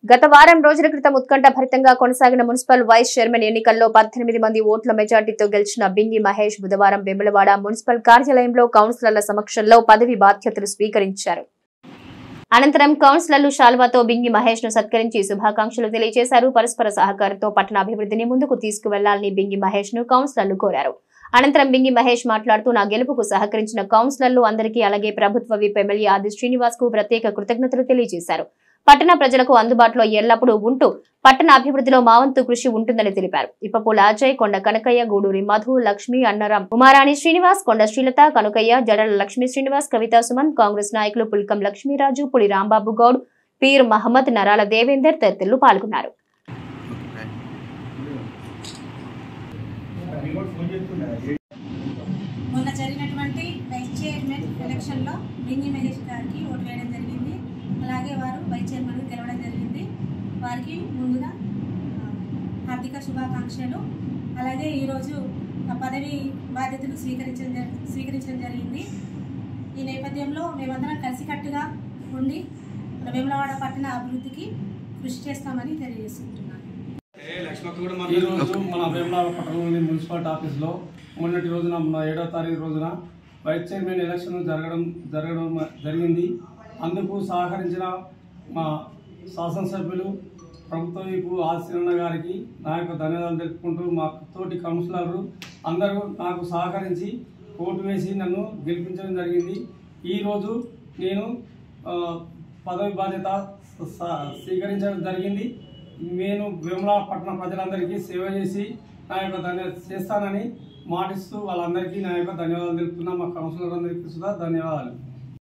గత వారం రోజుల క్రితం ఉత్కంఠభరితంగా కొనసాగిన మున్సిపల్ వైస్ చైర్మన్ ఎన్నికల్లో 18 మంది ఓట్ల మెజార్టీతో గెలిచిన బింగి మహేష్ బుధవారం వేములవాడ మున్సిపల్ కార్యాలయంలో కౌన్సిలర్ల సమక్షంలో పదవి బాధ్యతలు స్వీకరించారు. అనంతరం కౌన్సిలర్లు శాల్వాతో బింగి మహేష్ ను సత్కరించి శుభాకాంక్షలు తెలియజేశారు. పరస్పర సహకారంతో పట్టణాభివృద్ధిని ముందుకు తీసుకువెళ్లాలని బింగి మహేష్ ను కౌన్సిలర్లు కోరారు. అనంతరం బింగి మహేష్ మాట్లాడుతూ నా గెలుపుకు సహకరించిన కౌన్సిలర్లు అందరికీ అలాగే ప్రభుత్వ విప్ ఎమ్మెల్యే ఆది శ్రీనివాస్ కు ప్రత్యేక కృతజ్ఞతలు తెలియజేశారు. పట్టణ ప్రజలకు అందుబాటులో ఎల్లప్పుడూ ఉంటూ పట్టణ అభివృద్ధిలో మా వంతు కృషి ఉంటుందని తెలిపారు. ఇప్పపూల అజయ్, కొండ కనకయ్య, గూడూరి మధు, లక్ష్మి, అన్నరాం, ఉమారాణి శ్రీనివాస్, కొండ శ్రీలత, కనకయ్య, జడల లక్ష్మీ శ్రీనివాస్, కవితా సుమన్, కాంగ్రెస్ నాయకులు పుల్కం లక్ష్మీరాజు, పులి రాంబాబు గౌడ్, పీర్ మహమ్మద్, నరాల దేవేందర్ తదితరులు పాల్గొన్నారు. మొన్న జరిగినటువంటి వైస్ చైర్మన్ ఎలక్షన్లో బింగి మహేష్ గారికి ఓటు వేయడం జరిగింది. అలాగే వారు వైస్ చైర్మన్ గెలవడం జరిగింది. వారికి ముందుగా హార్దిక శుభాకాంక్షలు. అలాగే ఈరోజు పదవి బాధ్యతలు స్వీకరించడం జరిగింది. ఈ నేపథ్యంలో మేమందరం కలిసికట్టుగా ఉండి వేములవాడ పట్టణ అభివృద్ధికి కృషి చేస్తామని తెలియజేస్తున్నాను. ఈరోజు మన వేములవాడ పట్టణంలోని మున్సిపాలిటీ ఆఫీస్లో మొన్నటి రోజున 7వ తారీఖు రోజున వైస్ చైర్మన్ ఎలక్షన్ జరగడం జరిగింది. అందుకు సహకరించిన మా శాసనసభ్యులు ప్రభుత్వ వైపు ఆశీర్ణ గారికి నా యొక్క ధన్యవాదాలు తెలుపుకుంటూ మా తోటి కౌన్సిలర్లు అందరూ నాకు సహకరించి ఓటు వేసి నన్ను గెలిపించడం జరిగింది. ఈరోజు నేను పదవి బాధ్యత స్వీకరించడం జరిగింది. నేను వేములవాడ పట్టణ ప్రజలందరికీ సేవ చేసి నా యొక్క చేస్తానని మాటిస్తూ వాళ్ళందరికీ నా యొక్క ధన్యవాదాలు తెలుపుతున్నా. మా కౌన్సిలర్ అందరికీ సుధా ధన్యవాదాలు.